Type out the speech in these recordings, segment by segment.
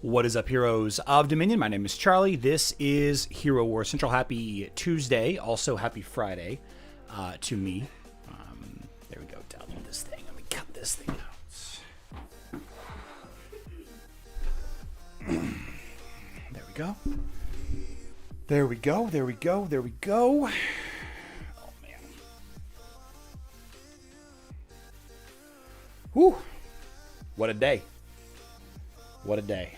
What is up, heroes of Dominion? My name is Charlie. This is Hero War Central. Happy Tuesday. Also, happy Friday to me. There we go. Download this thing. Let me cut this thing out. There we go. There we go. There we go. There we go. Oh, man. Whew. What a day. What a day.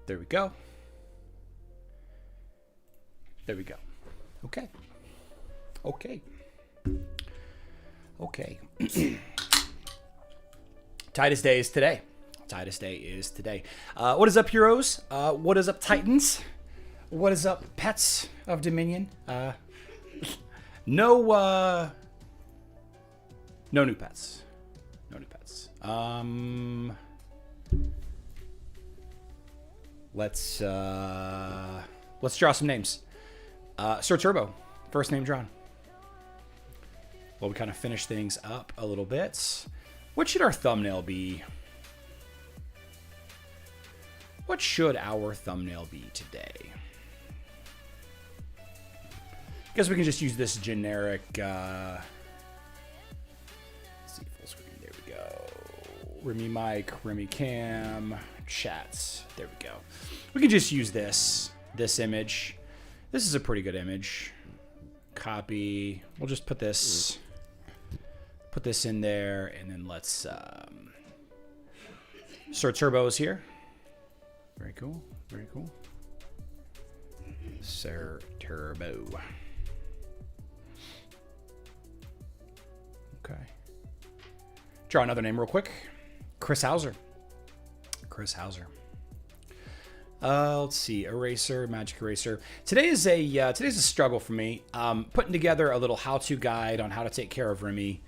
There we go. There we go. Okay. Okay. Okay. TIDUS Day is today. TIDUS Day is today. What is up, heroes? What is up, Titans? What is up, pets of Dominion? No new pets. No new pets. Let's draw some names. Sir Turbo, first name drawn. Well, we kind of finish things up a little bit. What should our thumbnail be? What should our thumbnail be today? Guess we can just use this generic. Let's see, full screen. There we go. Remy mic, Remy cam, chats. There we go. We can just use this image. This is a pretty good image. Copy. We'll just put this in there, and then let's. Sir Turbo is here. Very cool. Very cool. Sir Turbo. Okay. Draw another name real quick. Chris Hauser. Chris Hauser. Let's see. Eraser, Magic Eraser. Today's a struggle for me. Putting together a little how-to guide on how to take care of Remy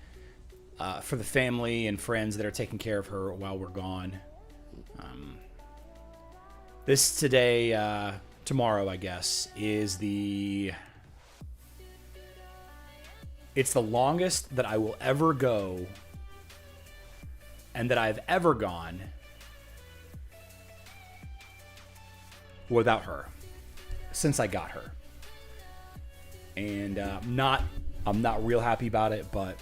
for the family and friends that are taking care of her while we're gone. This today, tomorrow, I guess, is it's the longest that I will ever go and that I've ever gone without her since I got her. And I'm not real happy about it, but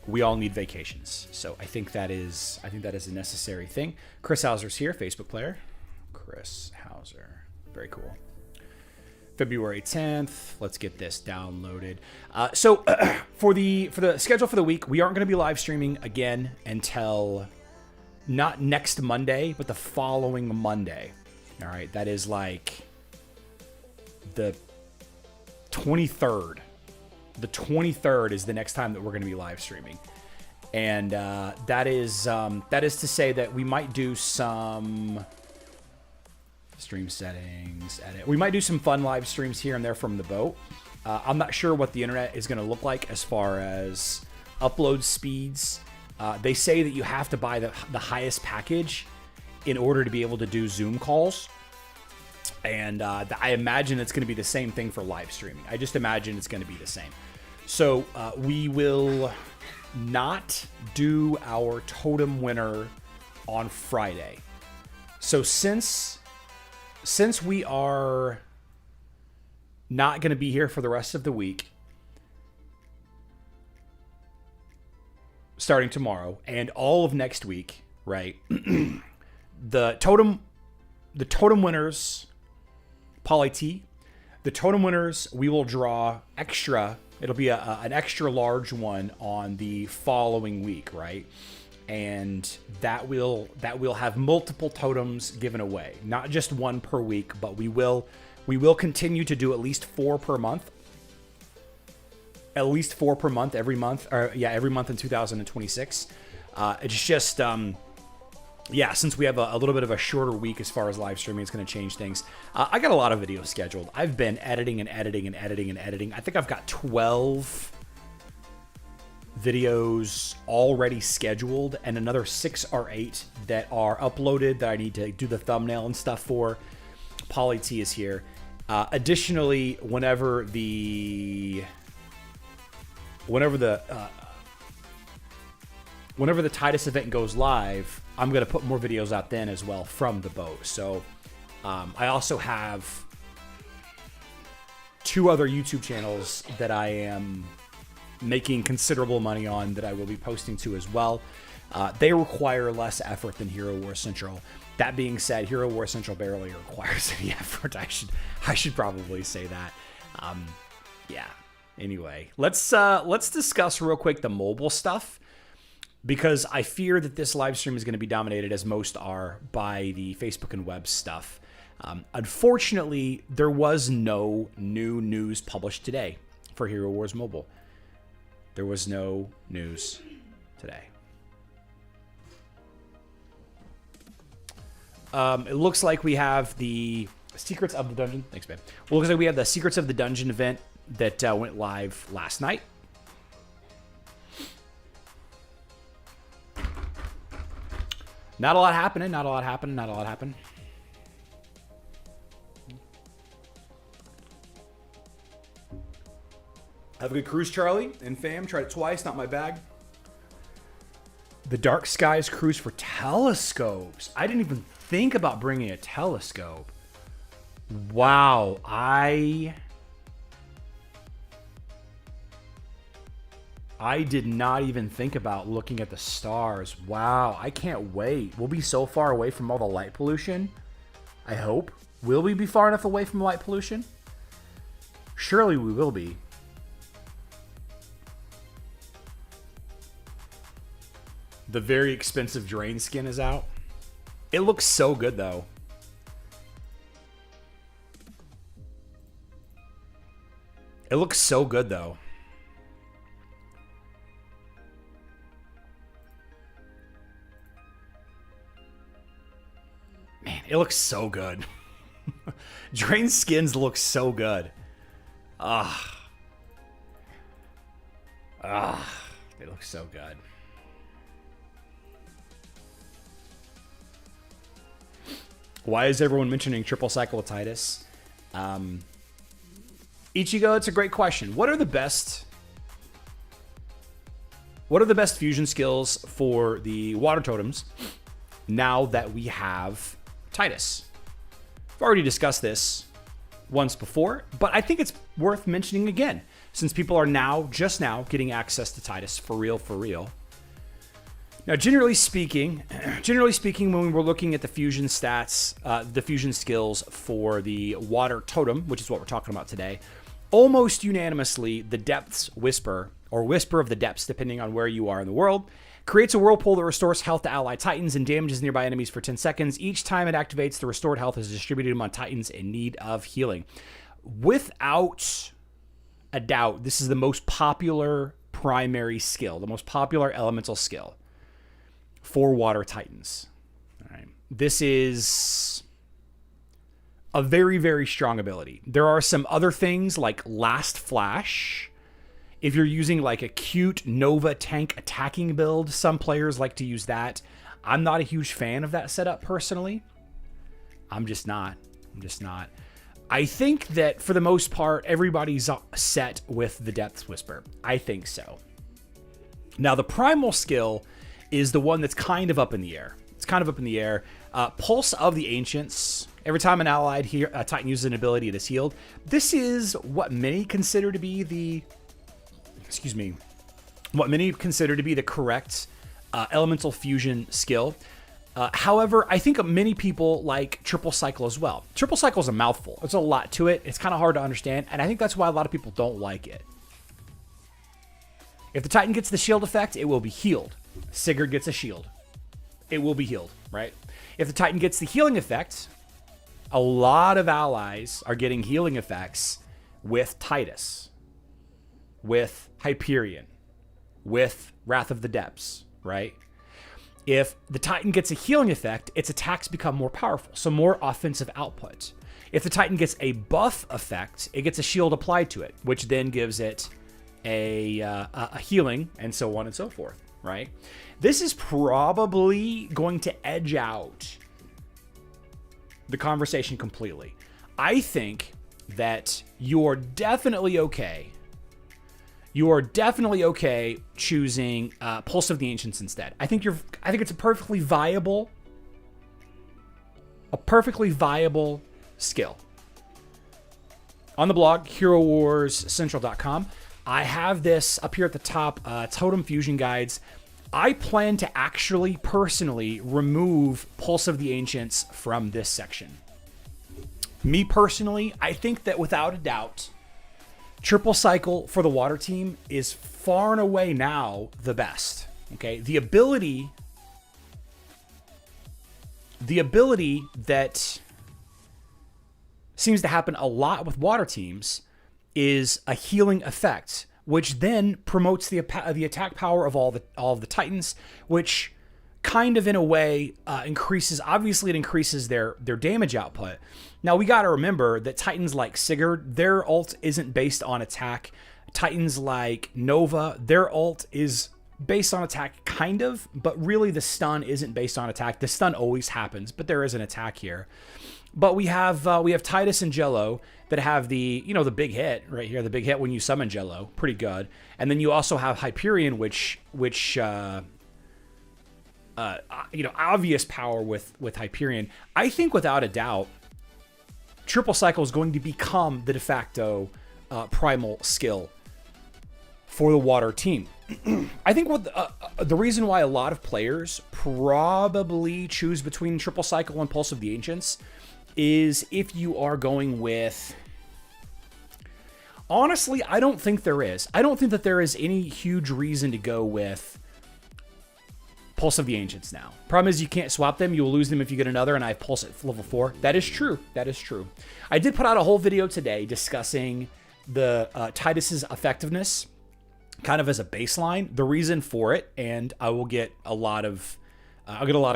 we all need vacations. So I think that is a necessary thing. Chris Hauser's here, Facebook player. Chris Hauser. Very cool. February 10th. Let's get this downloaded. So for the schedule for the week, we aren't going to be live streaming again until not next Monday, but the following Monday. All right, that is like the 23rd. The 23rd is the next time that we're going to be live streaming. And that is to say that we might do some stream settings, edit. We might do some fun live streams here and there from the boat. I'm not sure what the internet is going to look like as far as upload speeds. They say that you have to buy the highest package in order to be able to do Zoom calls. And I imagine it's going to be the same thing for live streaming. I just imagine it's going to be the same. So we will not do our Totem winner on Friday. So since we are not going to be here for the rest of the week, starting tomorrow and all of next week, right? the Totem winners, Poly T, the Totem winners, we will draw extra. It'll be an extra large one on the following week, right? And that will have multiple totems given away, not just one per week, but we will continue to do at least 4 per month. At least 4 per month, every month, every month in 2026. It's just, since we have a little bit of a shorter week as far as live streaming, it's going to change things. I got a lot of videos scheduled. I've been editing and editing and editing and editing. I think I've got 12 videos already scheduled and another 6 or 8 that are uploaded that I need to do the thumbnail and stuff for. Poly T is here. Additionally, whenever the TIDUS event goes live, I'm going to put more videos out then as well from the boat. So I also have 2 other YouTube channels that I am making considerable money on that I will be posting to as well. They require less effort than Hero War Central. That being said, Hero War Central barely requires any effort. I should probably say that. Anyway, let's discuss real quick the mobile stuff, because I fear that this live stream is going to be dominated, as most are, by the Facebook and web stuff. Unfortunately, there was no new news published today for Hero Wars Mobile. There was no news today. It looks like we have the Secrets of the Dungeon. Thanks, babe. Well, it looks like we have the Secrets of the Dungeon event that went live last night. Not a lot happening. Have a good cruise, Charlie and fam. Tried it twice, not my bag. The Dark Skies cruise for telescopes. I didn't even think about bringing a telescope. Wow, I did not even think about looking at the stars. Wow, I can't wait. We'll be so far away from all the light pollution. I hope. Will we be far enough away from light pollution? Surely we will be. The very expensive drain skin is out. It looks so good, though. It looks so good, though. Man, it looks so good. Drain skins look so good. They look so good. Why is everyone mentioning triple cycle of TIDUS? Ichigo, it's a great question. What are the best fusion skills for the water totems now that we have TIDUS? I've already discussed this once before, but I think it's worth mentioning again, since people are just now getting access to TIDUS for real. Now, generally speaking, when we were looking at the fusion stats, the fusion skills for the water totem, which is what we're talking about today, almost unanimously, the Depths Whisper, or Whisper of the Depths, depending on where you are in the world, Creates a whirlpool that restores health to allied titans and damages nearby enemies for 10 seconds. Each time it activates, the restored health is distributed among titans in need of healing. Without a doubt, this is the most popular primary skill, the most popular elemental skill for water titans. All right. This is a very, very strong ability. There are some other things like Last Flash. If you're using like a cute Nova tank attacking build, some players like to use that. I'm not a huge fan of that setup personally. I'm just not. I think that for the most part, everybody's set with the Depths Whisper. I think so. Now, the primal skill is the one that's kind of up in the air. It's kind of up in the air. Pulse of the Ancients. Every time an allied Titan uses an ability, it is healed. This is what many consider to be the... what many consider to be the correct elemental fusion skill. However, I think many people like Triple Cycle as well. Triple Cycle is a mouthful. There's a lot to it. It's kind of hard to understand, and I think that's why a lot of people don't like it. If the Titan gets the shield effect, it will be healed. Sigurd gets a shield. It will be healed, right? If the Titan gets the healing effect, a lot of allies are getting healing effects with TIDUS, with Hyperion, with Wrath of the Depths, right? If the Titan gets a healing effect, its attacks become more powerful, so more offensive output. If the Titan gets a buff effect, it gets a shield applied to it, which then gives it a healing, and so on and so forth, right? This is probably going to edge out the conversation completely. I think that you're definitely okay. You are definitely okay choosing Pulse of the Ancients instead. I think it's a perfectly viable skill. On the blog, HeroWarsCentral.com, I have this up here at the top, Totem Fusion Guides. I plan to actually personally remove Pulse of the Ancients from this section. Me personally, I think that without a doubt, Triple Cycle for the water team is far and away now the best. Okay, the ability that seems to happen a lot with water teams is a healing effect, which then promotes the attack power of all of the Titans, which kind of in a way increases. Obviously, it increases their damage output. Now, we got to remember that Titans like Sigurd, their ult isn't based on attack. Titans like Nova, their ult is based on attack, kind of, but really the stun isn't based on attack. The stun always happens, but there is an attack here. But we have TIDUS and Jello that have the big hit right here, the big hit when you summon Jello, pretty good. And then you also have Hyperion, which obvious power with Hyperion. I think without a doubt, Triple Cycle is going to become the de facto primal skill for the water team. I think what the reason why a lot of players probably choose between Triple Cycle and Pulse of the Ancients is if you are going with... Honestly, I don't think there is. I don't think that there is any huge reason to go with Pulse of the Ancients now. Problem is you can't swap them. You will lose them if you get another, and I have Pulse at level 4. That is true. That is true. I did put out a whole video today discussing the TIDUS's effectiveness kind of as a baseline, the reason for it, and I will get a lot of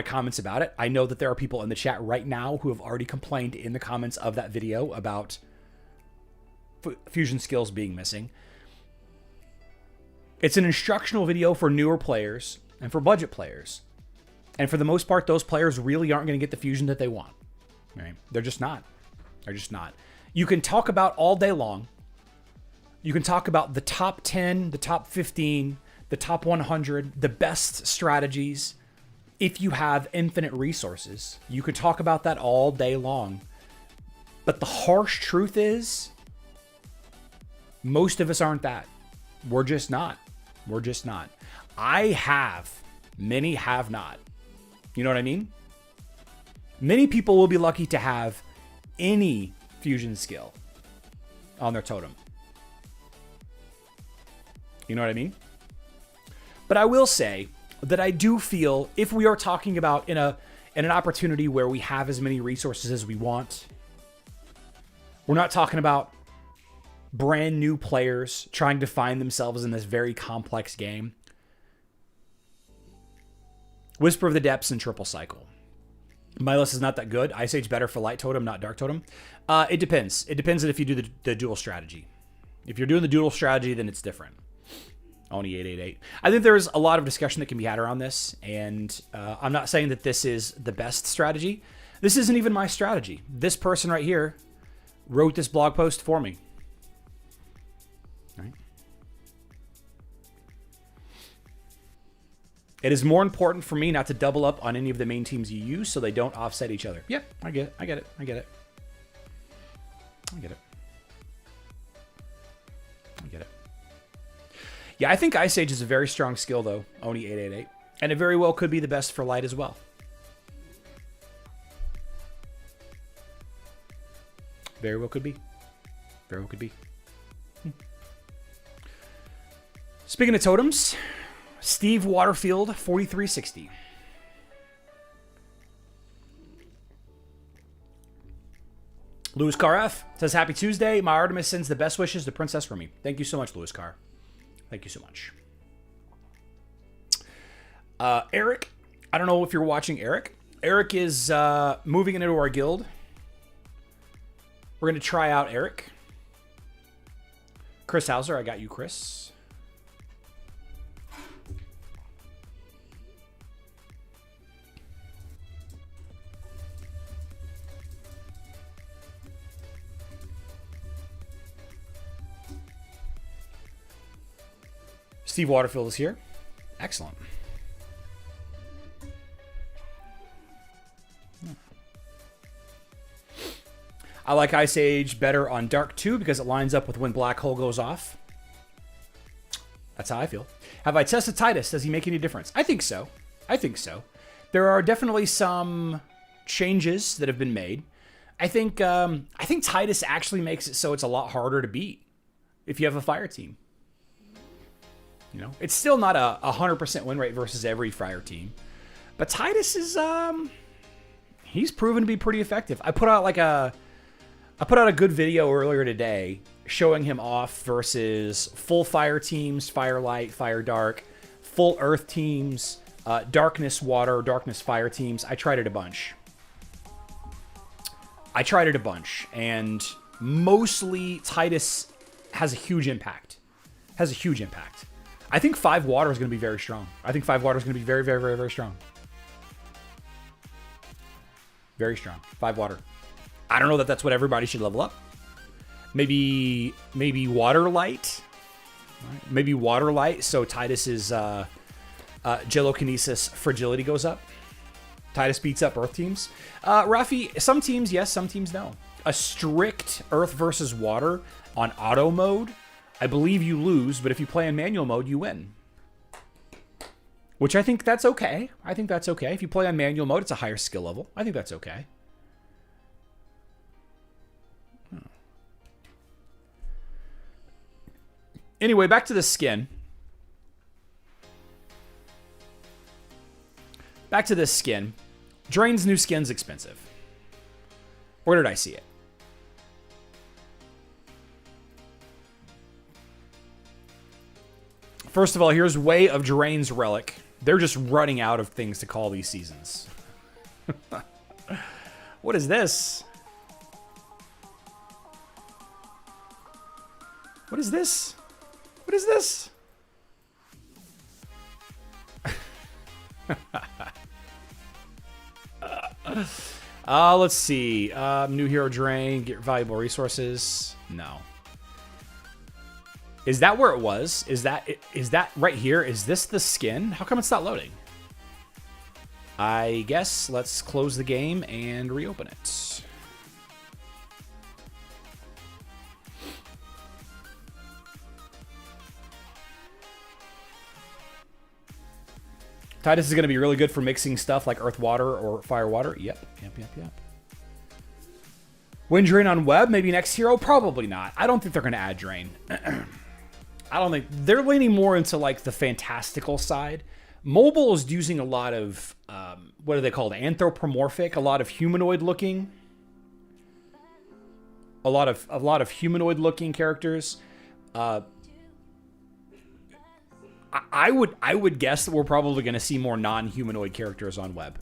comments about it. I know that there are people in the chat right now who have already complained in the comments of that video about fusion skills being missing. It's an instructional video for newer players and for budget players. And for the most part, those players really aren't going to get the fusion that they want. Right? They're just not. You can talk about all day long. You can talk about the top 10, the top 15, the top 100, the best strategies. If you have infinite resources, you could talk about that all day long. But the harsh truth is, most of us aren't that. We're just not. I have. Many have not. You know what I mean? Many people will be lucky to have any fusion skill on their totem. You know what I mean? But I will say, that I do feel if we are talking about in an opportunity where we have as many resources as we want, we're not talking about brand new players trying to find themselves in this very complex game. Whisper of the Depths and Triple Cycle. My list is not that good. Ice Age better for Light Totem, not Dark Totem. It depends. It depends on if you do the dual strategy. If you're doing the dual strategy, then it's different. Only 888. I think there's a lot of discussion that can be had around this, and I'm not saying that this is the best strategy. This isn't even my strategy. This person right here wrote this blog post for me. Right? It is more important for me not to double up on any of the main teams you use so they don't offset each other. Yeah, I get it. I get it. I get it. I get it. I get it. Yeah, I think Ice Age is a very strong skill, though, Oni 888. And it very well could be the best for Light as well. Very well could be. Very well could be. Speaking of totems, Steve Waterfield, 4360. Louis Carr F says, Happy Tuesday. My Artemis sends the best wishes to Princess Remy. Thank you so much, Louis Carr. Thank you so much. Eric, I don't know if you're watching Eric. Eric is moving into our guild. We're going to try out Eric. Chris Hauser, I got you, Chris. Steve Waterfield is here. Excellent. I like Ice Age better on Dark 2 because it lines up with when Black Hole goes off. That's how I feel. Have I tested TIDUS? Does he make any difference? I think so. I think so. There are definitely some changes that have been made. I think TIDUS actually makes it so it's a lot harder to beat if you have a fire team. You know, it's still not a 100% win rate versus every fire team, but TIDUS is he's proven to be pretty effective. I put out a good video earlier today showing him off versus full fire teams, fire light, fire dark, full earth teams, darkness water, darkness fire teams. I tried it a bunch. And mostly TIDUS has a huge impact. I think 5 water is going to be very strong. I think 5 water is going to be very, very, very, very strong. Very strong. 5 water. I don't know that that's what everybody should level up. Maybe water light. Right. Maybe water light. So TIDUS's Gelokinesis fragility goes up. TIDUS beats up earth teams. Rafi, some teams yes, some teams no. A strict earth versus water on auto mode, I believe you lose, but if you play in manual mode, you win. Which I think that's okay. If you play on manual mode, it's a higher skill level. I think that's okay. Anyway, back to the skin. Back to this skin. Drain's new skin's expensive. Where did I see it? First of all, here's Way of Drain's Relic. They're just running out of things to call these seasons. What is this? What is this? What is this? Let's see. New hero drain, get valuable resources. No. Is that where it was? Is that right here? Is this the skin? How come it's not loading? I guess let's close the game and reopen it. TIDUS is going to be really good for mixing stuff like earth water or fire water. Yep. Wind drain on web, maybe next hero? Probably not. I don't think they're going to add drain. I don't think they're leaning more into like the fantastical side, Mobile is using a lot of, what are they called? Anthropomorphic, a lot of humanoid looking. A lot of humanoid looking characters. I would guess that we're probably going to see more non-humanoid characters on web.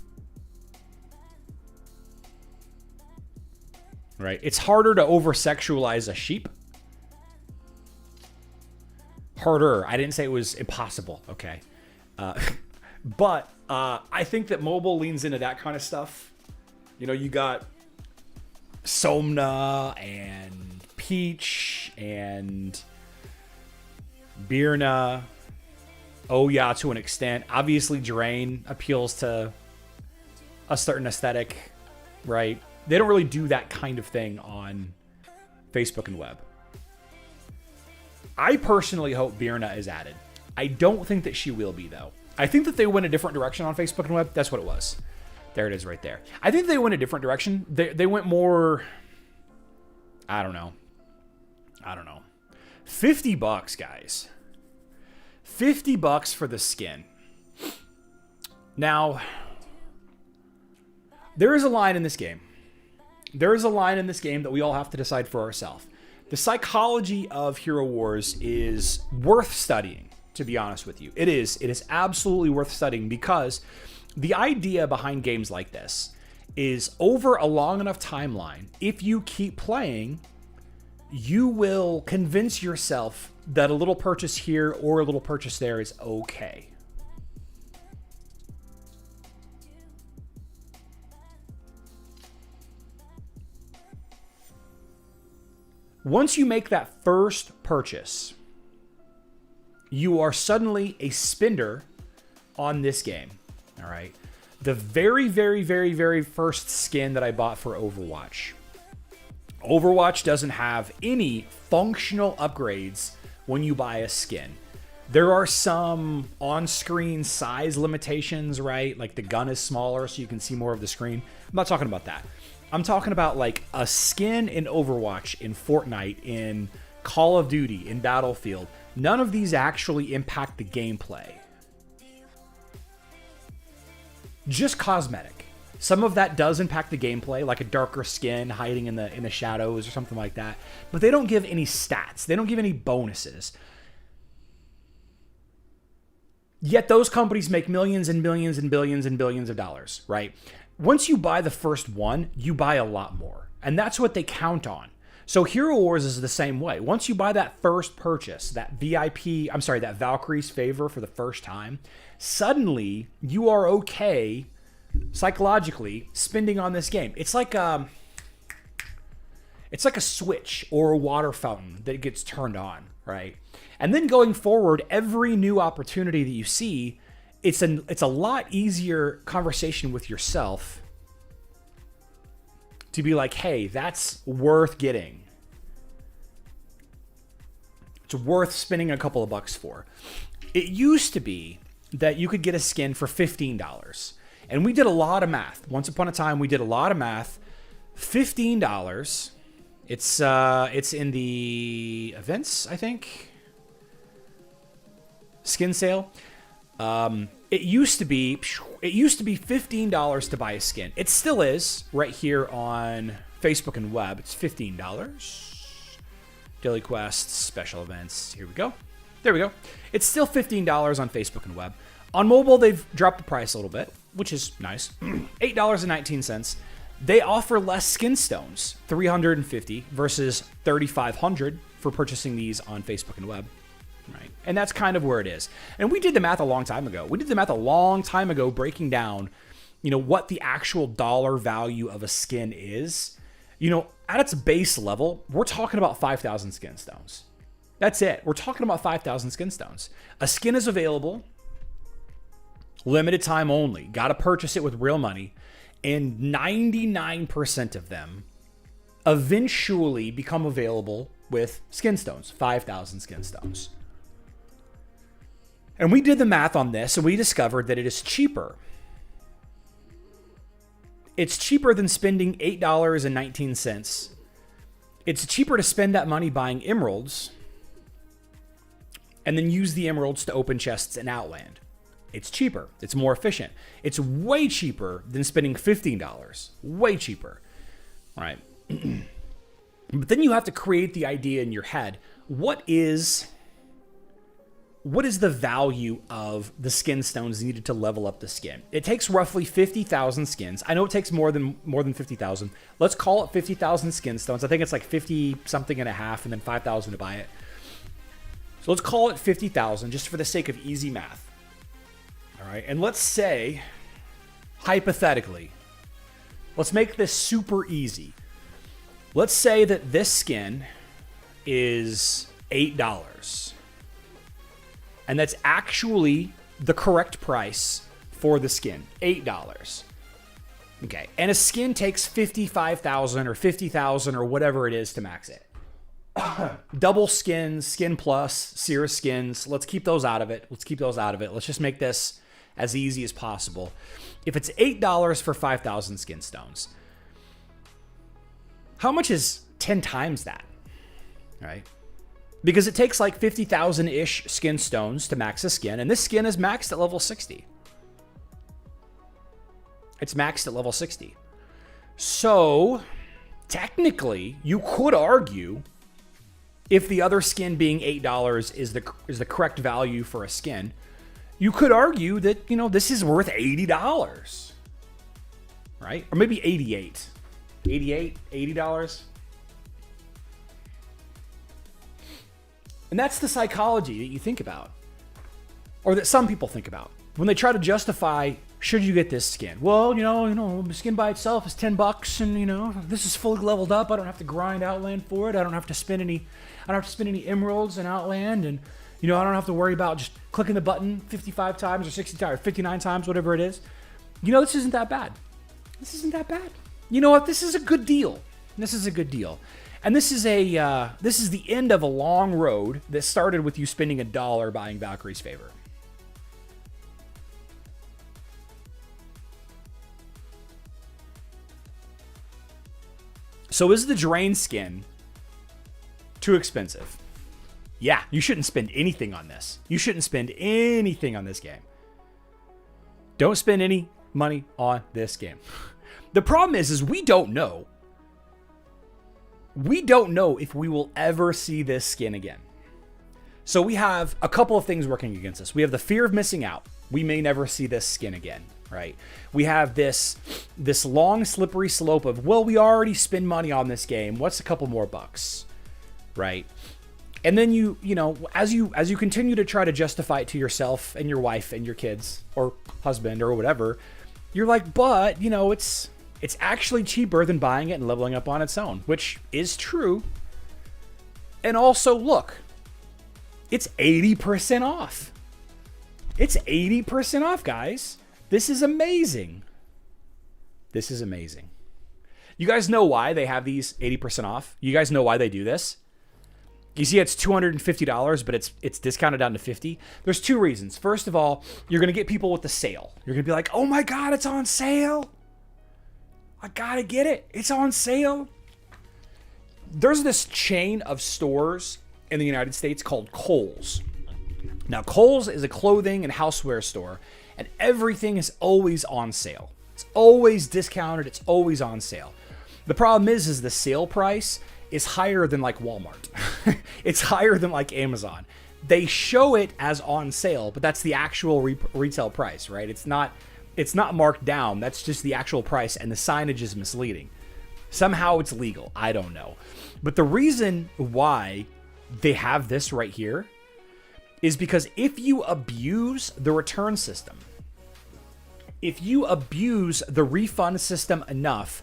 Right? It's harder to over-sexualize a sheep. Harder. I didn't say it was impossible. Okay. But I think that mobile leans into that kind of stuff. You know, you got Somna and Peach and Birna. Oh yeah, to an extent. Obviously, Drain appeals to a certain aesthetic, right? They don't really do that kind of thing on Facebook and web. I personally hope Birna is added. I don't think that she will be, though. I think that they went a different direction on Facebook and web. That's what it was. There it is right there. I think they went a different direction. They went more... I don't know. $50, guys. $50 for the skin. Now, there is a line in this game. There is a line in this game that we all have to decide for ourselves. The psychology of Hero Wars is worth studying, to be honest with you. It is. It is absolutely worth studying because the idea behind games like this is over a long enough timeline, if you keep playing, you will convince yourself that a little purchase here or a little purchase there is okay. Once you make that first purchase, you are suddenly a spender on this game. All right. The very, very, very, very first skin that I bought for Overwatch. Overwatch doesn't have any functional upgrades when you buy a skin. There are some on-screen size limitations, right? Like the gun is smaller so you can see more of the screen. I'm not talking about that. I'm talking about like a skin in Overwatch, in Fortnite, in Call of Duty, in Battlefield. None of these actually impact the gameplay. Just cosmetic. Some of that does impact the gameplay, like a darker skin hiding in the shadows or something like that. But they don't give any stats. They don't give any bonuses. Yet those companies make millions and millions and billions and billions of dollars, right? Once you buy the first one, you buy a lot more. And that's what they count on. So Hero Wars is the same way. Once you buy that first purchase, that that Valkyrie's Favor for the first time, suddenly you are okay psychologically spending on this game. It's like a switch or a water fountain that gets turned on, right? And then going forward, every new opportunity that you see, it's a lot easier conversation with yourself to be like, hey, that's worth getting. It's worth spending a couple of bucks for. It used to be that you could get a skin for $15. And we did a lot of math. Once upon a time, we did a lot of math. $15. It's in the events, I think. Skin sale. It used to be $15 to buy a skin. It still is right here on Facebook and web. It's $15. Daily quests, special events. Here we go. There we go. It's still $15 on Facebook and web. On mobile, they've dropped the price a little bit, which is nice. $8.19. They offer less skin stones, 350 versus 3,500 for purchasing these on Facebook and web. Right. And that's kind of where it is. And we did the math a long time ago. Breaking down, what the actual dollar value of a skin is. At its base level, we're talking about 5,000 skin stones. That's it. We're talking about 5,000 skin stones. A skin is available, limited time only. Got to purchase it with real money. And 99% of them eventually become available with skin stones, 5,000 skin stones. And we did the math on this, and we discovered that it is cheaper. It's cheaper than spending $8.19. It's cheaper to spend that money buying emeralds and then use the emeralds to open chests in Outland. It's cheaper. It's more efficient. It's way cheaper than spending $15. Way cheaper. All right. But then you have to create the idea in your head. What is the value of the skin stones needed to level up the skin? It takes roughly 50,000 skins. I know it takes more than 50,000. Let's call it 50,000 skin stones. I think it's like 50 something and a half and then 5,000 to buy it. So let's call it 50,000 just for the sake of easy math. All right. And let's say, hypothetically, let's make this super easy. Let's say that this skin is $8. And that's actually the correct price for the skin, $8. Okay. And a skin takes 55,000 or 50,000 or whatever it is to max it. Double skins, skin plus, Cirrus skins. Let's keep those out of it. Let's just make this as easy as possible. If it's $8 for 5,000 skin stones, how much is 10 times that? Right? Because it takes like 50,000-ish skin stones to max a skin, and this skin is maxed at level 60. It's maxed at level 60. So, technically, you could argue if the other skin being $8 is the correct value for a skin, you could argue that, this is worth $80. Right? Or maybe 88. $80. And that's the psychology that you think about, or that some people think about when they try to justify, should you get this skin? Well, the skin by itself is $10 and this is fully leveled up. I don't have to grind Outland for it. I don't have to spend any emeralds in Outland, and I don't have to worry about just clicking the button 55 times or 60 times or 59 times, whatever it is. This isn't that bad. You know what? This is a good deal. And this is the end of a long road that started with you spending $1 buying Valkyrie's Favor. So is the Drain skin too expensive? Yeah, you shouldn't spend anything on this. You shouldn't spend anything on this game. Don't spend any money on this game. The problem is we don't know. We don't know if we will ever see this skin again. So we have a couple of things working against us. We have the fear of missing out. We may never see this skin again, right? We have this long slippery slope of, well, we already spend money on this game. What's a couple more bucks, right? And then you as you continue to try to justify it to yourself and your wife and your kids or husband or whatever, you're like, but it's actually cheaper than buying it and leveling up on its own, which is true. And also, look, it's 80% off. It's 80% off, guys. This is amazing. You guys know why they have these 80% off? You guys know why they do this? You see, it's $250, but it's discounted down to $50. There's two reasons. First of all, you're going to get people with the sale. You're going to be like, oh my God, it's on sale. I gotta get it. It's on sale. There's this chain of stores in the United States called Kohl's. Now, Kohl's is a clothing and houseware store, and everything is always on sale. It's always discounted. It's always on sale. The problem is the sale price is higher than like Walmart. It's higher than like Amazon. They show it as on sale, but that's the actual retail price, right? It's not marked down. That's just the actual price, and the signage is misleading. Somehow it's legal. I don't know. But the reason why they have this right here is because if you abuse the return system, if you abuse the refund system enough,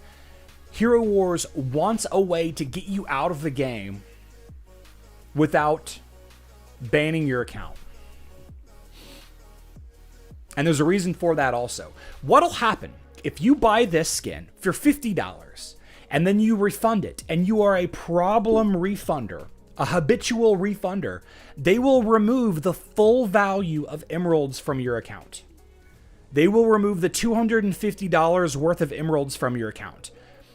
Hero Wars wants a way to get you out of the game without banning your account. And there's a reason for that also. What'll happen if you buy this skin for $50 and then you refund it and you are a problem refunder, a habitual refunder, they will remove the full value of emeralds from your account. They will remove the $250 worth of emeralds from your account.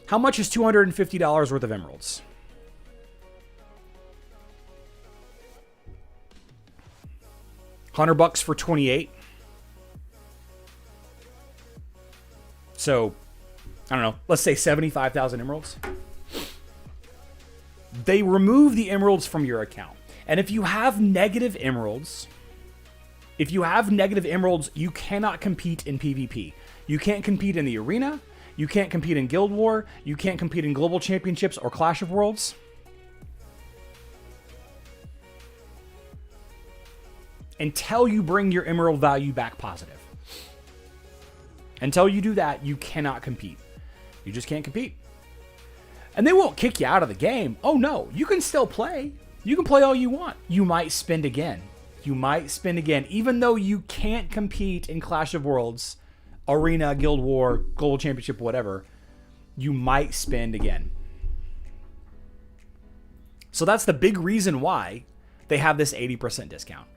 How much is $250 worth of emeralds? $100 for 28. So, I don't know, let's say 75,000 emeralds. They remove the emeralds from your account. And if you have negative emeralds, you cannot compete in PvP. You can't compete in the arena. You can't compete in Guild War. You can't compete in Global Championships or Clash of Worlds. Until you bring your emerald value back positive. Until you do that, you cannot compete. You just can't compete. And they won't kick you out of the game. Oh no, you can still play. You can play all you want. You might spend again. Even though you can't compete in Clash of Worlds, Arena, Guild War, Global Championship, whatever, you might spend again. So that's the big reason why they have this 80% discount.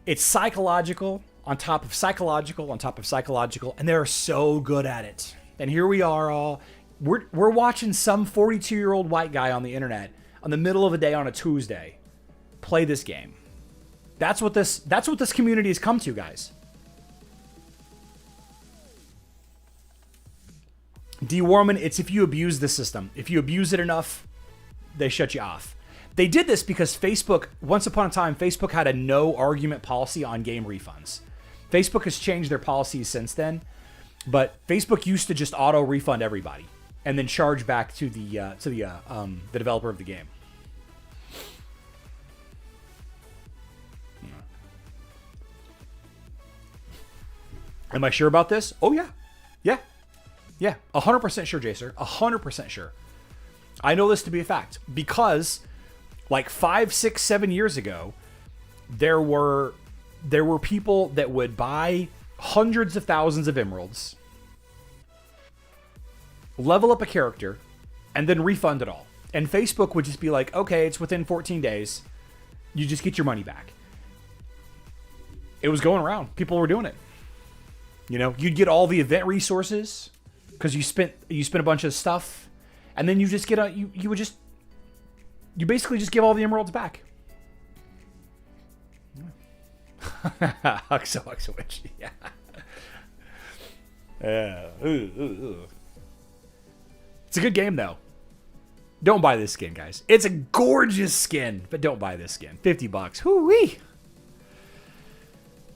It's psychological on top of psychological on top of psychological, and they're so good at it. And here we are we're watching some 42-year-old white guy on the internet on the middle of the day on a Tuesday play this game. That's what this community has come to, guys. D. Warman, it's if you abuse the system. If you abuse it enough, they shut you off. They did this because Facebook, once upon a time, Facebook had a no argument policy on game refunds. Facebook has changed their policies since then, but Facebook used to just auto refund everybody and then charge back to the developer of the game. Am I sure about this? Oh yeah. 100% sure, Jacer. 100% sure. I know this to be a fact because, like 5, 6, 7 years ago, there were people that would buy hundreds of thousands of emeralds, level up a character, and then refund it all. And Facebook would just be like, okay, it's within 14 days. You just get your money back. It was going around. People were doing it. You know, you'd get all the event resources because you spent a bunch of stuff, and then you just get you basically just give all the emeralds back. Huxo, yeah. It's a good game though. Don't buy this skin, guys. It's a gorgeous skin, but don't buy this skin. $50. Whoo-wee.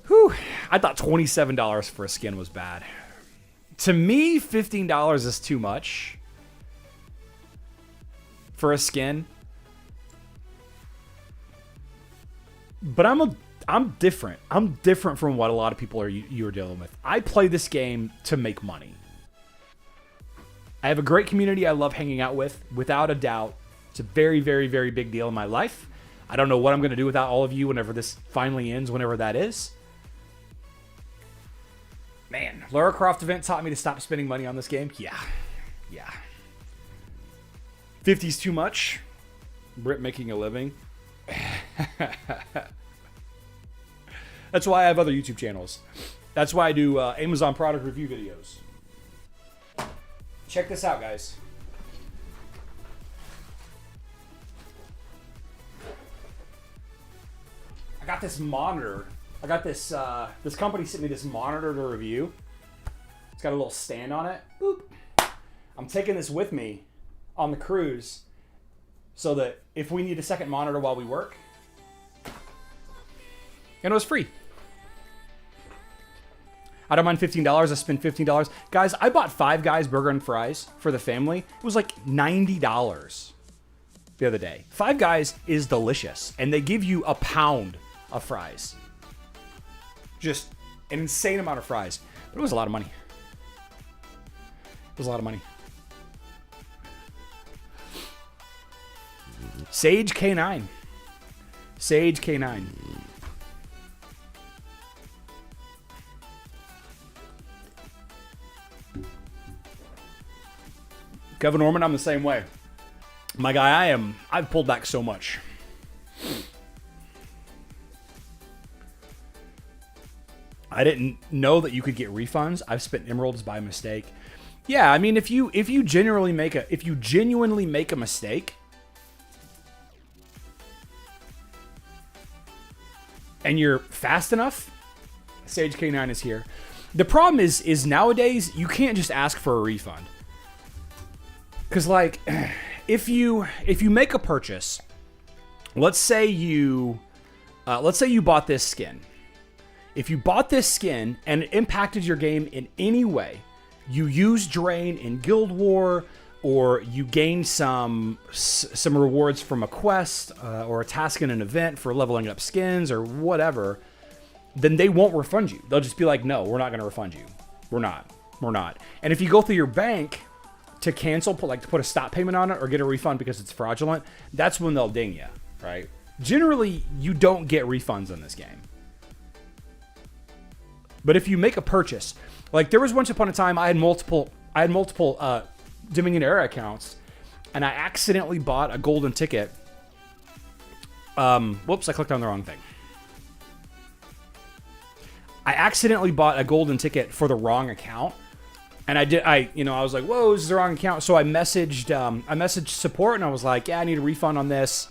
Whew. I thought $27 for a skin was bad. To me, $15 is too much for a skin. But I'm different. I'm different from what a lot of people are dealing with. I play this game to make money. I have a great community I love hanging out with, without a doubt. It's a very, very, very big deal in my life. I don't know what I'm going to do without all of you whenever this finally ends, whenever that is. Man, Lara Croft event taught me to stop spending money on this game. Yeah. 50's too much. Brit making a living. That's why I have other YouTube channels. That's why I do Amazon product review videos. Check this out, guys. I got this monitor. I got this, this company sent me this monitor to review. It's got a little stand on it. Boop. I'm taking this with me on the cruise so that if we need a second monitor while we work, and it was free. I don't mind $15. I spent $15. Guys, I bought Five Guys burger and fries for the family. It was like $90 the other day. Five Guys is delicious, and they give you a pound of fries. Just an insane amount of fries. But it was a lot of money. It was a lot of money. Sage K9. Sage K9. Kevin Norman, I'm the same way. My guy, I've pulled back so much. I didn't know that you could get refunds. I've spent emeralds by mistake. Yeah, I mean, if you genuinely make a mistake, and you're fast enough, Sage K9 is here. The problem is nowadays you can't just ask for a refund. Because like, if you make a purchase, let's say you bought this skin. If you bought this skin and it impacted your game in any way, you used Drain in Guild War, or you gained some rewards from a quest or a task in an event for leveling up skins or whatever, then they won't refund you. They'll just be like, no, we're not going to refund you. We're not. And if you go through your bank to cancel, to put a stop payment on it or get a refund because it's fraudulent, that's when they'll ding you, right? Generally, you don't get refunds in this game. But if you make a purchase, like there was once upon a time I had multiple Dominion Era accounts, and I accidentally bought a golden ticket. Whoops, I clicked on the wrong thing. I accidentally bought a golden ticket for the wrong account. And I was like, whoa, this is the wrong account. So I messaged support, and I was like, yeah, I need a refund on this.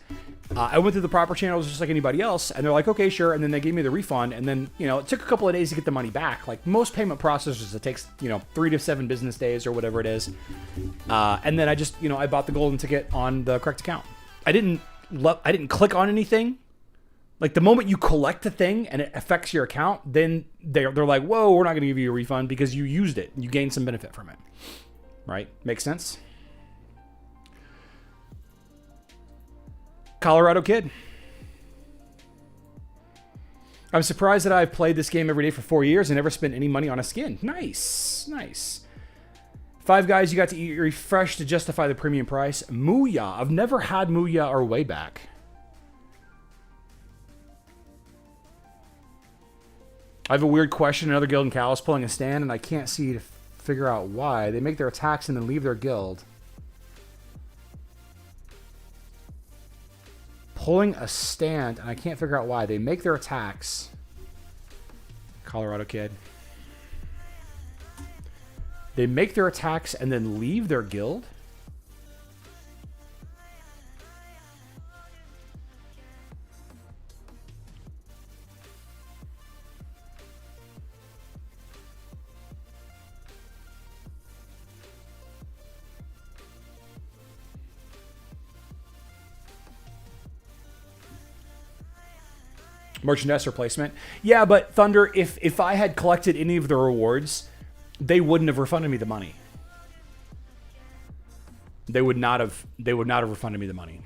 I went through the proper channels just like anybody else, and they're like, okay, sure. And then they gave me the refund, and then, it took a couple of days to get the money back. Like most payment processors, it takes, 3 to 7 business days or whatever it is. And then I just, I bought the golden ticket on the correct account. I didn't click on anything. Like the moment you collect the thing and it affects your account, then they're like, whoa, we're not going to give you a refund because you used it. You gained some benefit from it. Right? Makes sense? Colorado Kid. I'm surprised that I've played this game every day for 4 years and never spent any money on a skin. Nice. Five Guys, you got to eat refresh to justify the premium price. Mooyah. I've never had Mooyah or Wayback. I have a weird question. Another guild in Cal is pulling a stand, and I can't see to figure out why. They make their attacks and then leave their guild. Pulling a stand, and I can't figure out why. They make their attacks. Colorado Kid. They make their attacks and then leave their guild? Merchandise replacement. Yeah, but Thunder, if I had collected any of the rewards, they wouldn't have refunded me the money. They would not have refunded me the money.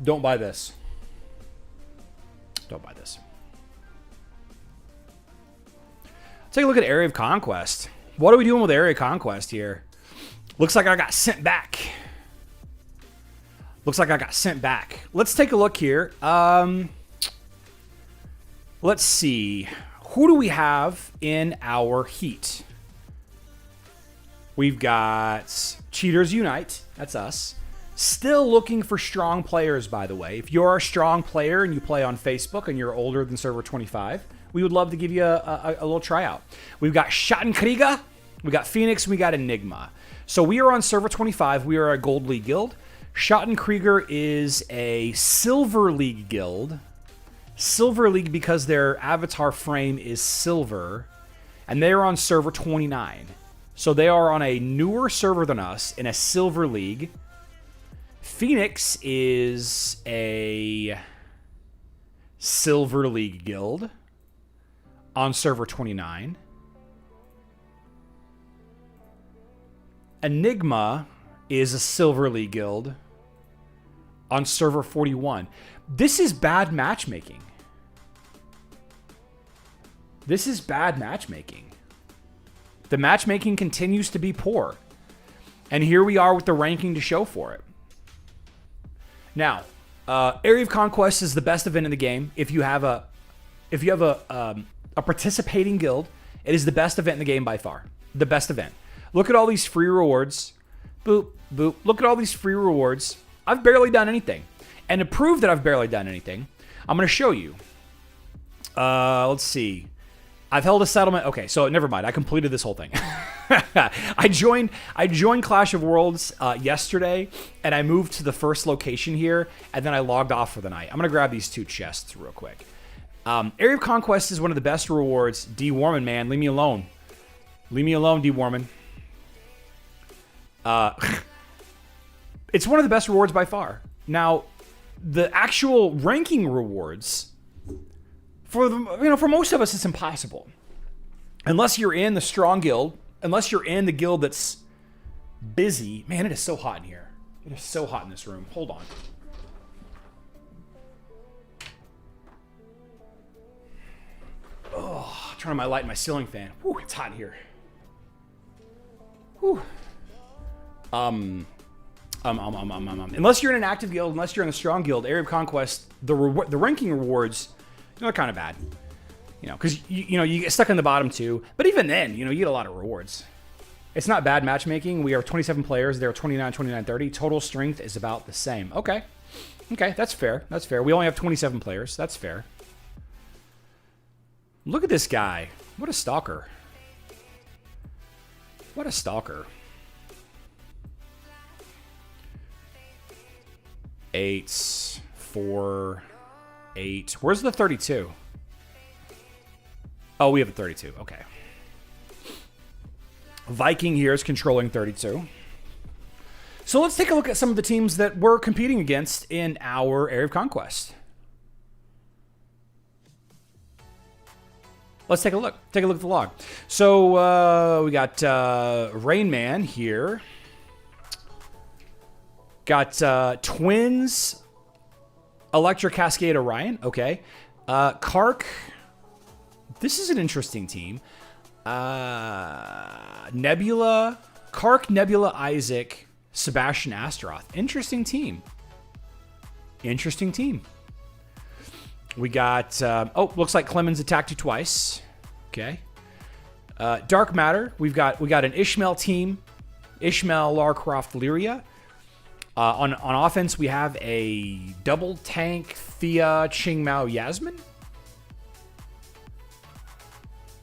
Don't buy this. Don't buy this. Take a look at Area of Conquest. What are we doing with Area of Conquest here? Looks like I got sent back. Let's take a look here. Let's see. Who do we have in our heat? We've got Cheaters Unite. That's us. Still looking for strong players, by the way. If you're a strong player and you play on Facebook and you're older than server 25, we would love to give you a little tryout. We've got Schattenkrieger, we got Phoenix, we got Enigma. So we are on server 25. We are a Gold League guild. Schattenkrieger is a Silver League guild. Silver League because their avatar frame is silver. And they are on server 29. So they are on a newer server than us in a Silver League. Phoenix is a Silver League guild on server 29. Enigma is a Silver League guild on server 41. This is bad matchmaking. The matchmaking continues to be poor. And here we are with the ranking to show for it. Now, Area of Conquest is the best event in the game. If you have a participating guild, it is the best event in the game by far. The best event. Look at all these free rewards. Boop, boop. Look at all these free rewards. I've barely done anything. And to prove that I've barely done anything, I'm going to show you. Let's see. I've held a settlement. Okay, so never mind. I completed this whole thing. I joined Clash of Worlds yesterday, and I moved to the first location here, and then I logged off for the night. I'm gonna grab these 2 chests real quick. Area of Conquest is one of the best rewards. D. Warman, man, leave me alone. Leave me alone, D. Warman. It's one of the best rewards by far. Now, the actual ranking rewards, for most of us, it's impossible. Unless you're in the strong guild, unless you're in the guild that's busy. Man, it is so hot in here. It is so hot in this room. Hold on. Oh, turning my light in my ceiling fan. Whew, it's hot in here. Whew. Unless you're in an active guild, unless you're in a strong guild, Area of Conquest, the ranking rewards, they're kind of bad. Because you get stuck in the bottom 2. But even then, you get a lot of rewards. It's not bad matchmaking. We are 27 players. There are 29, 29, 30. Total strength is about the same. Okay, that's fair. That's fair. We only have 27 players. That's fair. Look at this guy. What a stalker. What a stalker. 8, 4, 8. Where's the 32? Oh, we have a 32. Okay. Viking here is controlling 32. So let's take a look at some of the teams that we're competing against in our Area of Conquest. Let's take a look. Take a look at the log. So we got Rain Man here. Got Twins, Electra Cascade Orion. Okay. Kark. This is an interesting team. Nebula. Kark, Nebula, Isaac, Sebastian Astaroth. Interesting team. Interesting team. We got... looks like Clemens attacked you twice. Okay. Dark Matter. We got an Ishmael team. Ishmael, Lara Croft, Lyria. On offense, we have a double tank Thea, Qingmao, Yasmin.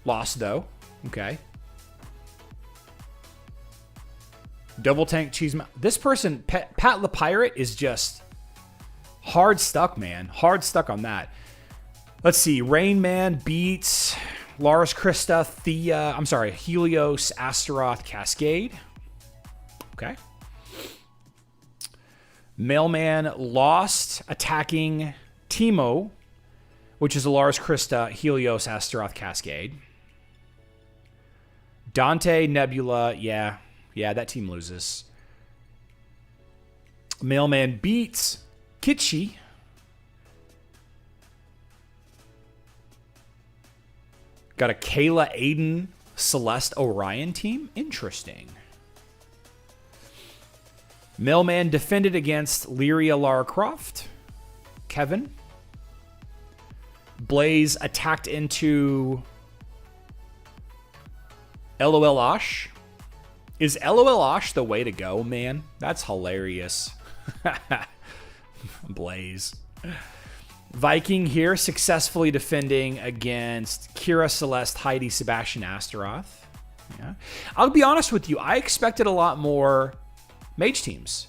Lost, though. Okay. Double tank Cheesemouth. This person, Pat the Pirate, is just hard stuck, man. Hard stuck on that. Let's see. Rain Man beats Lars Krista, Thea. I'm sorry. Helios, Astaroth, Cascade. Okay. Mailman lost attacking Timo, which is a Lars Krista, Helios, Astaroth, Cascade. Dante, Nebula, yeah, that team loses. Mailman beats Kitschy. Got a Kayla, Aiden, Celeste, Orion team. Interesting. Mailman defended against Lyria, Lara Croft. Kevin. Blaze attacked into LOL Osh. Is LOL Osh the way to go, man? That's hilarious. Blaze. Viking here successfully defending against Kira, Celeste, Heidi, Sebastian, Astaroth. Yeah. I'll be honest with you. I expected a lot more mage teams.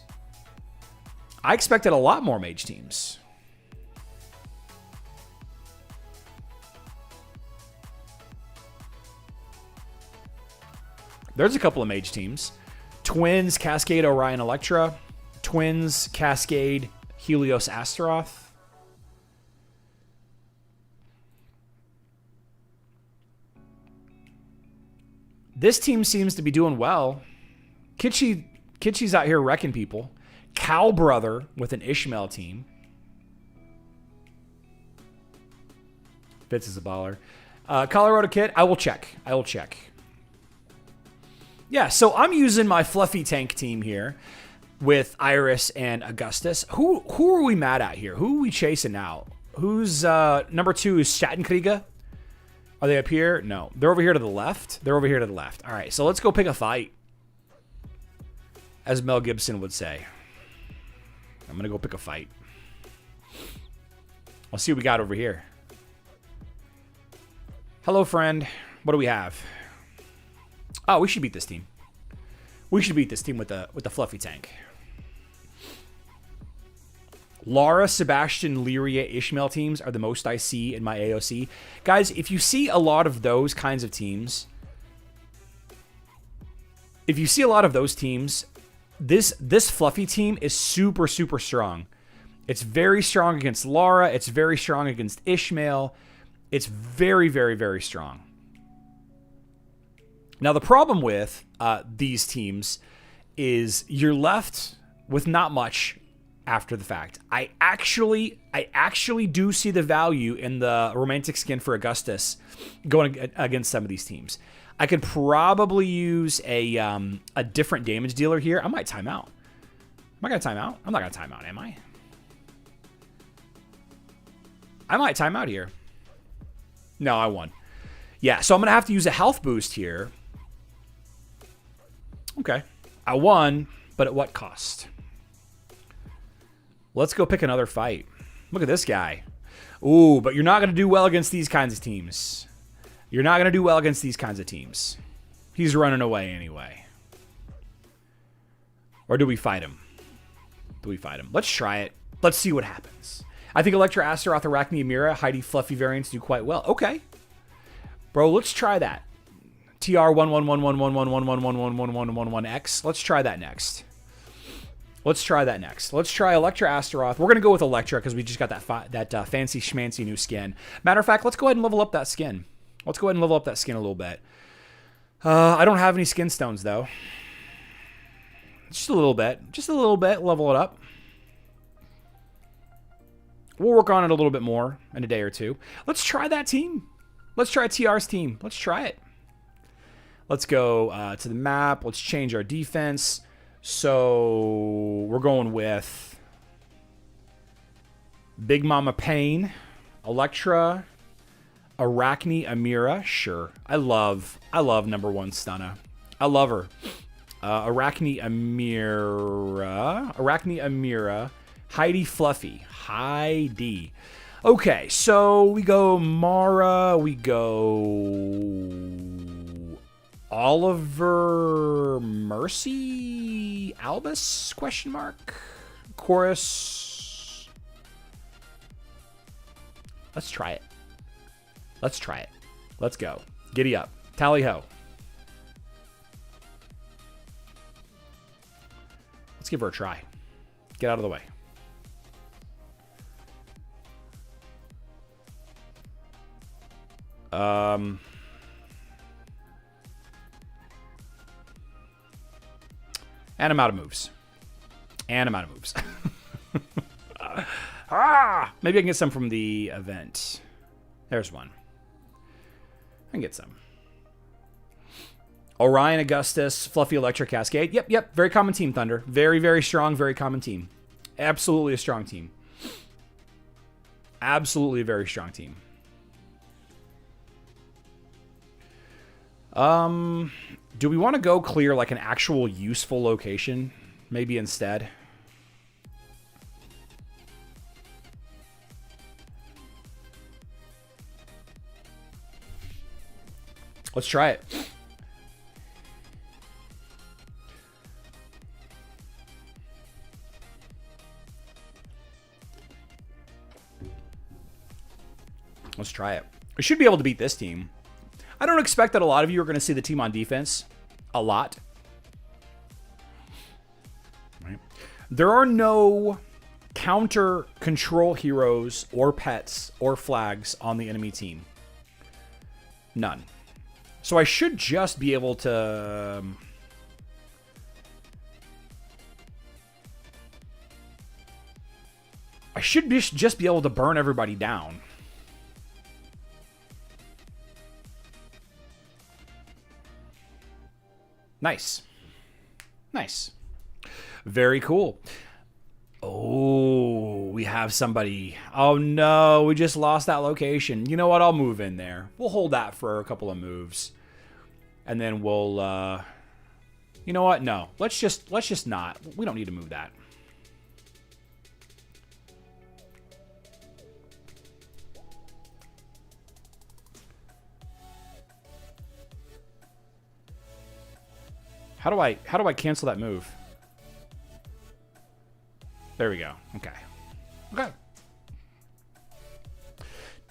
There's a couple of mage teams. Twins, Cascade, Orion, Electra. Twins, Cascade, Helios, Astaroth. This team seems to be doing well. Kitschy's out here wrecking people. Cow Brother with an Ishmael team. Fitz is a baller. Colorado Kid, I will check. Yeah, so I'm using my fluffy tank team here with Iris and Augustus. Who are we mad at here? Who are we chasing out? Who's number 2 is Schattenkrieger? Are they up here? No. They're over here to the left. All right, so let's go pick a fight. As Mel Gibson would say. I'm going to go pick a fight. Let's see what we got over here. Hello, friend. What do we have? Oh, we should beat this team. We should beat this team with the fluffy tank. Lara, Sebastian, Lyria, Ishmael teams are the most I see in my AOC. Guys, if you see a lot of those kinds of teams, this fluffy team is super, super strong. It's very strong against Lara. It's very strong against Ishmael. It's very, very, very strong. Now, the problem with these teams is you're left with not much after the fact. I actually do see the value in the romantic skin for Augustus going against some of these teams. I could probably use a different damage dealer here. I might time out. Am I going to time out? I'm not going to time out, am I? I might time out here. No, I won. Yeah, so I'm going to have to use a health boost here. Okay. I won, but at what cost? Let's go pick another fight. Look at this guy. Ooh, but you're not going to do well against these kinds of teams. You're not going to do well against these kinds of teams. He's running away anyway. Or do we fight him? Do we fight him? Let's try it. Let's see what happens. I think Electra, Astaroth, Arachne, Amira, Heidi, Fluffy variants do quite well. Okay. Bro, let's try that. TR11111111111111X. Let's try that next. Let's try that next. Let's try Electra Astaroth. We're going to go with Electra because we just got that fancy schmancy new skin. Matter of fact, let's go ahead and level up that skin. Let's go ahead and level up that skin a little bit. I don't have any skin stones, though. Just a little bit. Just a little bit. Level it up. We'll work on it a little bit more in a day or two. Let's try that team. Let's try TR's team. Let's try it. Let's go to the map. Let's change our defense. So we're going with Big Mama Pain, Electra, Arachne, Amira. Sure. I love number one Stunna. I love her. Arachne, Amira. Heidi, Fluffy. Heidi. Okay, so we go Mara. We go Oliver, Mercy, Albus, question mark, Chorus. Let's try it. Let's try it. Let's go. Giddy up. Tally ho. Let's give her a try. Get out of the way. And I'm out of moves. Maybe I can get some from the event. There's one. I can get some. Orion, Augustus, Fluffy, Electric, Cascade. Yep. Very common team, Thunder. Very, very strong, very common team. Absolutely a strong team. Absolutely a very strong team. Do we want to go clear like an actual useful location? Maybe instead. Let's try it. Let's try it. We should be able to beat this team. I don't expect that a lot of you are going to see the team on defense. A lot. Right. There are no counter control heroes or pets or flags on the enemy team. None. So I should just be able to... I should just be able to burn everybody down. Nice. Nice. Very cool. Oh, we have somebody. Oh, no. We just lost that location. You know what? I'll move in there. We'll hold that for a couple of moves. And then we'll... You know what? No. Let's just not. We don't need to move that. How do I cancel that move? There we go. Okay. Okay.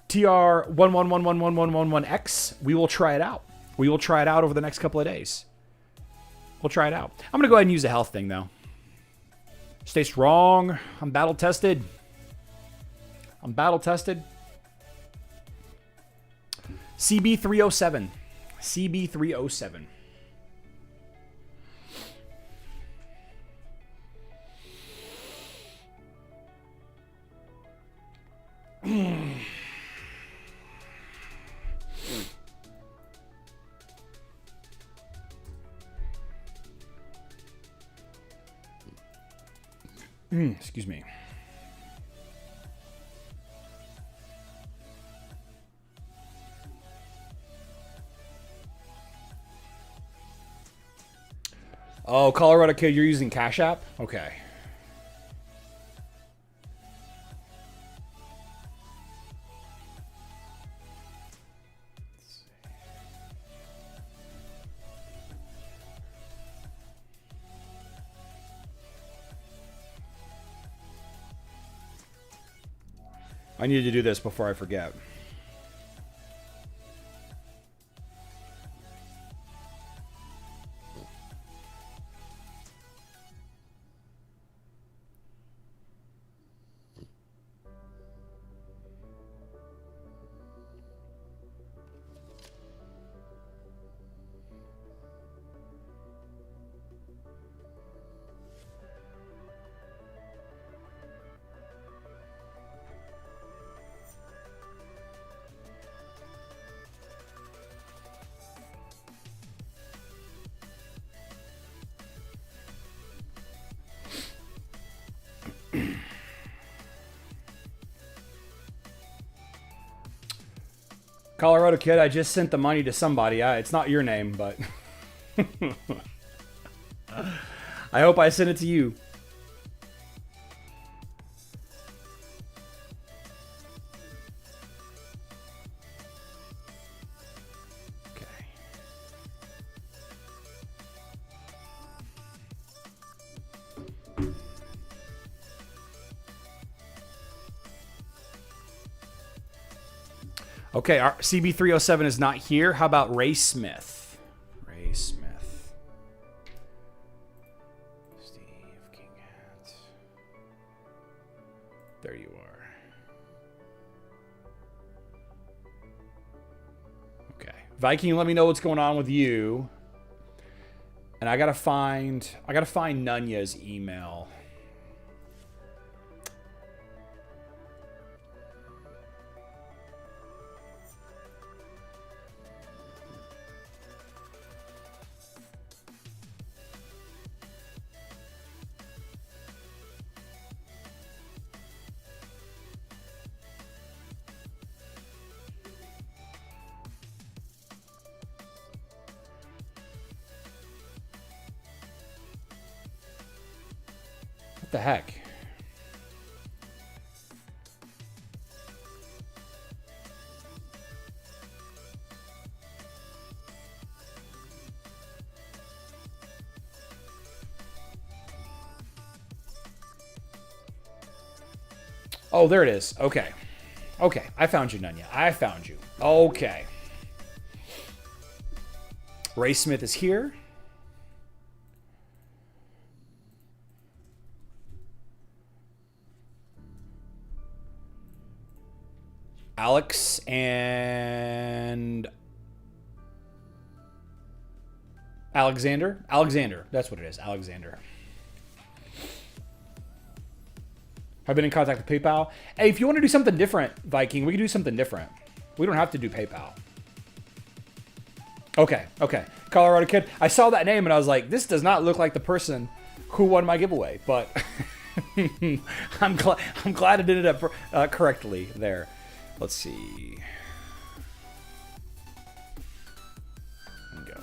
TR11111111X. We will try it out. We will try it out over the next couple of days. We'll try it out. I'm going to go ahead and use the health thing, though. Stay strong. I'm battle tested. I'm battle tested. CB307. CB307. Excuse me. Oh, Colorado Kid, you're using Cash App? Okay. I need to do this before I forget. Colorado Kid, I just sent the money to somebody. It's not your name, but I hope I sent it to you. Okay, our CB307 is not here. How about Ray Smith? Ray Smith. Steve King Hat. There you are. Okay. Viking, let me know what's going on with you. And I gotta find Nunya's email. What the heck? Oh, there it is. Okay. Okay, I found you, Nunya. I found you. Okay. Ray Smith is here. Alex and Alexander. Alexander. That's what it is. Alexander. I've been in contact with PayPal. Hey, if you want to do something different, Viking, we can do something different. We don't have to do PayPal. Okay, okay. Colorado Kid. I saw that name and I was like, this does not look like the person who won my giveaway, but I'm glad it ended up correctly there. Let's see. There we go.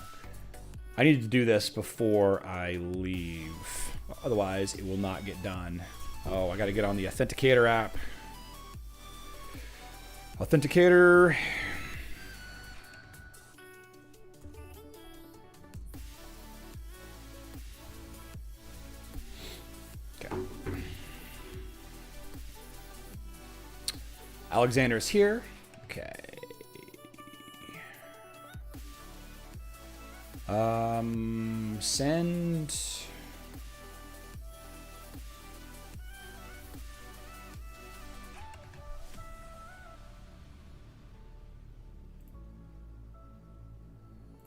I need to do this before I leave. Otherwise, it will not get done. Oh, I got to get on the Authenticator app. Authenticator. Alexander's here. Okay. Send.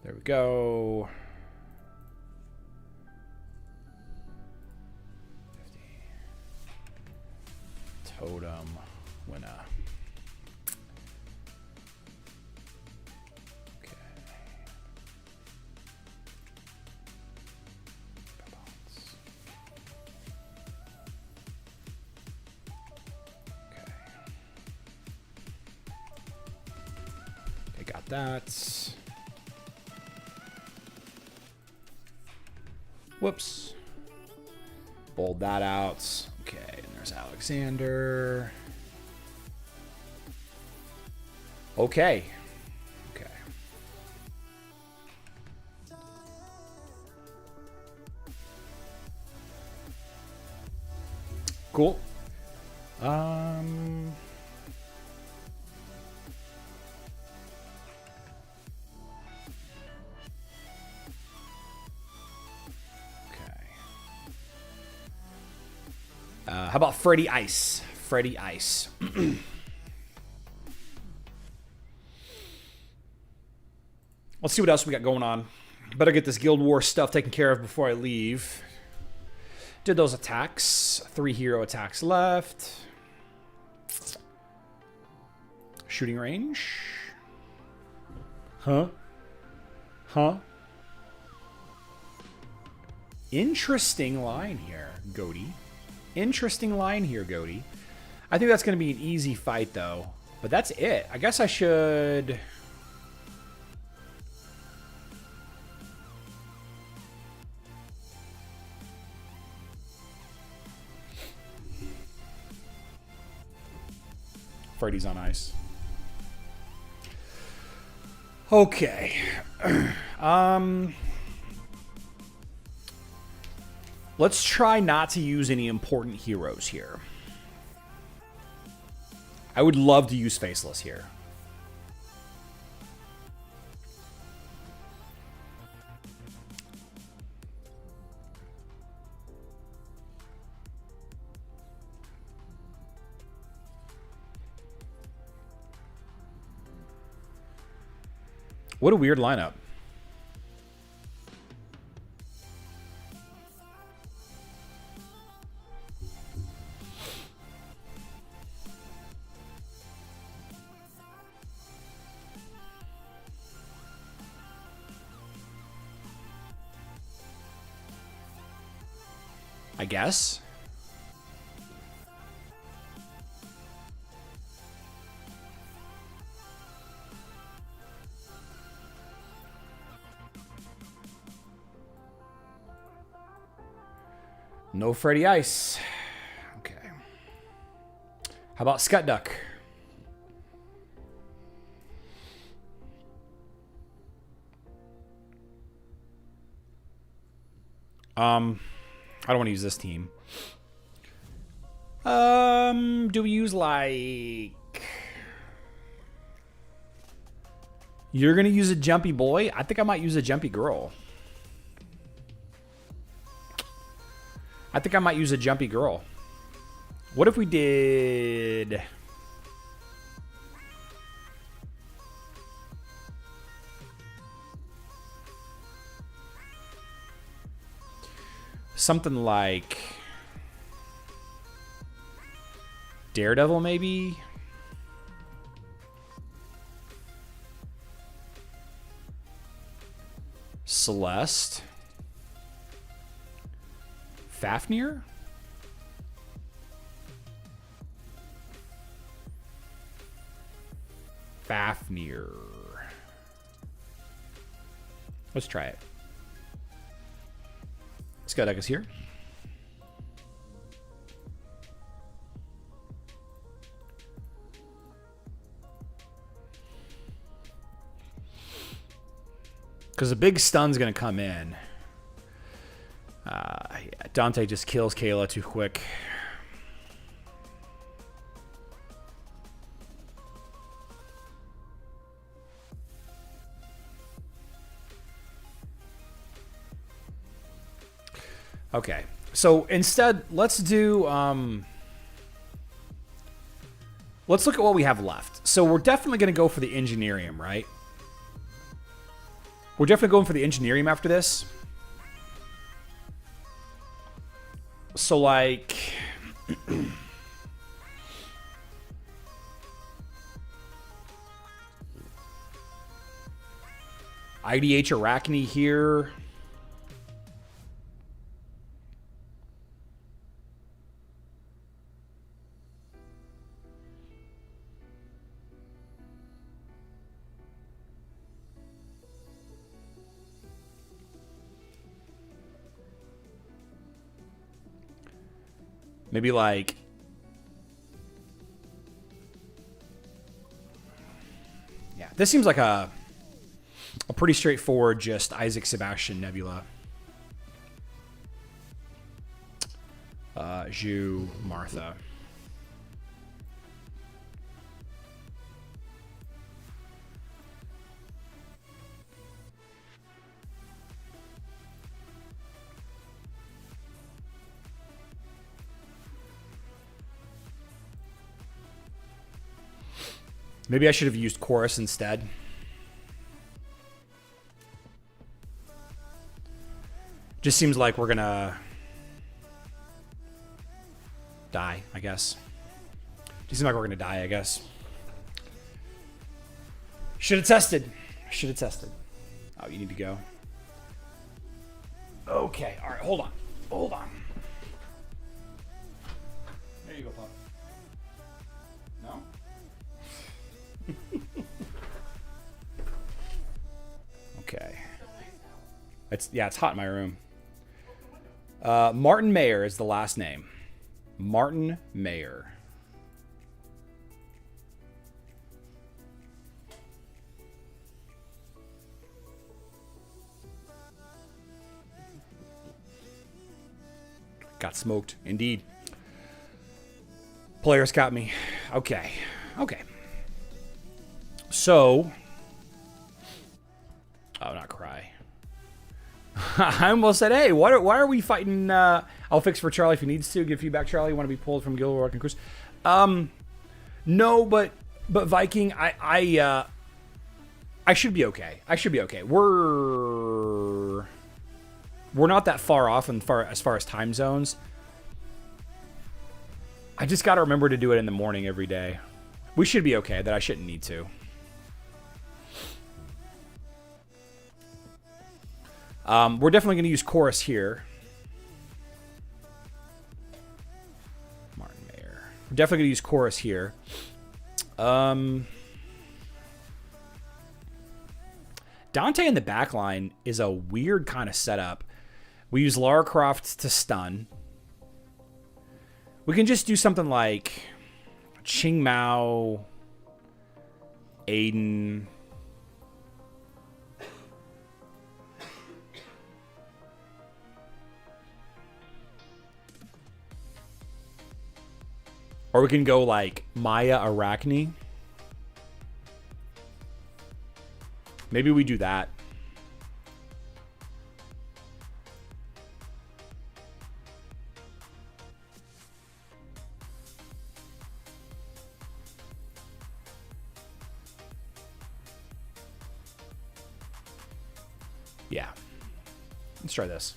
There we go. 50. Totem winner. Okay. Okay, got that. Whoops. Bold that out. Okay, and there's Alexander. Okay. Okay. Cool. How about Freddy Ice? Freddy Ice. Let's see what else we got going on. Better get this Guild Wars stuff taken care of before I leave. Did those attacks. 3 hero attacks left. Shooting range. Huh? Huh? Interesting line here, Goaty. Interesting line here, Goaty. I think that's going to be an easy fight, though. But that's it. I guess I should... Freddy's on ice. Okay. Let's try not to use any important heroes here. I would love to use Faceless here. What a weird lineup. I guess. No Freddy Ice. Okay. How about Scut Duck? I don't want to use this team. Do we use like... You're going to use a jumpy boy? I think I might use a jumpy girl. I think I might use a jumpy girl. What if we did... something like... Daredevil, maybe? Celeste? Fafnir? Fafnir. Let's try it. Skydeck is here. Because a big stun's going to come in. Yeah, Dante just kills Kayla too quick. Okay. So instead, let's do... let's look at what we have left. So we're definitely going to go for the Engineerium, right? We're definitely going for the Engineerium after this. So, like... IDH Arachne here. Maybe like... Yeah, this seems like a pretty straightforward just Isaac Sebastian Nebula. Zhu, Martha. Maybe I should have used Chorus instead. Just seems like we're gonna die, I guess. Just seems like we're gonna die, I guess. Should have tested. Should have tested. Oh, you need to go. Okay, all right, hold on. Hold on. There you go, Pop. No? Okay. It's hot in my room. Martin Mayer is the last name. Martin Mayer. Got smoked, indeed. Players got me. Okay. Okay. So. Oh, not cry. I almost said, hey, why are we fighting? I'll fix for Charlie if he needs to. Give feedback, Charlie. Want to be pulled from Guild Rock and Cruise? No, but Viking, I should be okay. I should be okay. We're not that far off as far as time zones. I just got to remember to do it in the morning every day. We should be okay. That I shouldn't need to. We're definitely going to use Chorus here. Martin Mayer. We're definitely going to use Chorus here. Dante in the backline is a weird kind of setup. We use Lara Croft to stun. We can just do something like Ching Mao, Aiden. Or we can go like Maya Arachne. Maybe we do that. Yeah. Let's try this.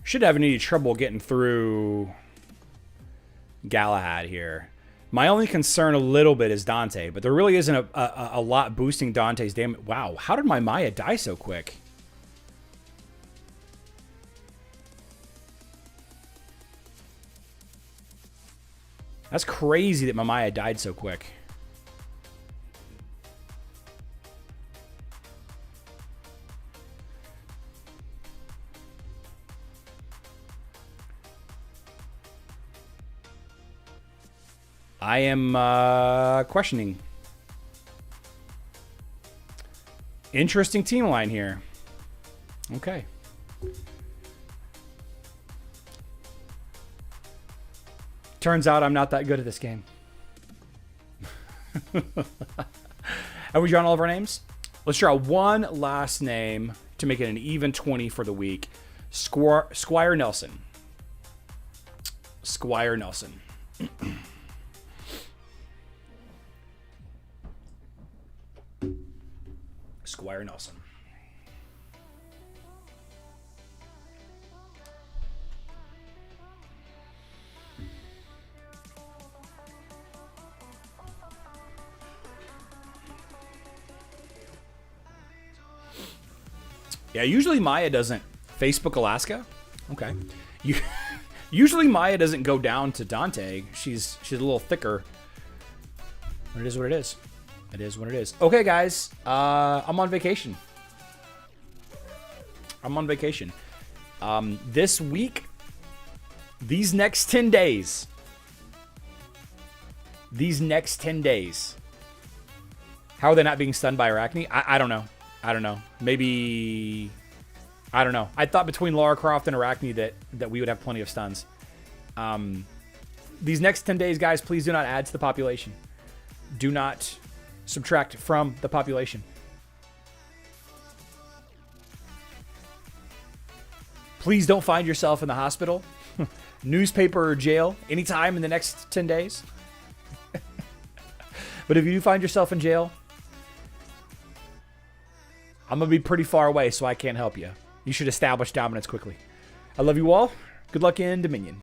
Should have any trouble getting through Galahad here. My only concern a little bit is Dante, but there really isn't a lot boosting Dante's damage. Wow, how did my Maya die so quick? That's crazy that my Maya died so quick. I am questioning. Interesting team line here. Okay. Turns out I'm not that good at this game. Have we drawn all of our names? Let's draw one last name to make it an even 20 for the week. Squire Nelson. Squire Nelson. Squire Nelson. Yeah, usually Maya doesn't. Facebook Alaska? Okay. Usually Maya doesn't go down to Dante. She's a little thicker. But it is what it is. It is what it is. Okay, guys. I'm on vacation. This week, these next 10 days. How are they not being stunned by Arachne? I don't know. Maybe, I don't know. I thought between Lara Croft and Arachne that we would have plenty of stuns. These next 10 days, guys, please do not add to the population. Do not subtract from the population. Please don't find yourself in the hospital, newspaper, or jail anytime in the next 10 days. But if you do find yourself in jail, I'm going to be pretty far away, so I can't help you. You should establish dominance quickly. I love you all. Good luck in Dominion.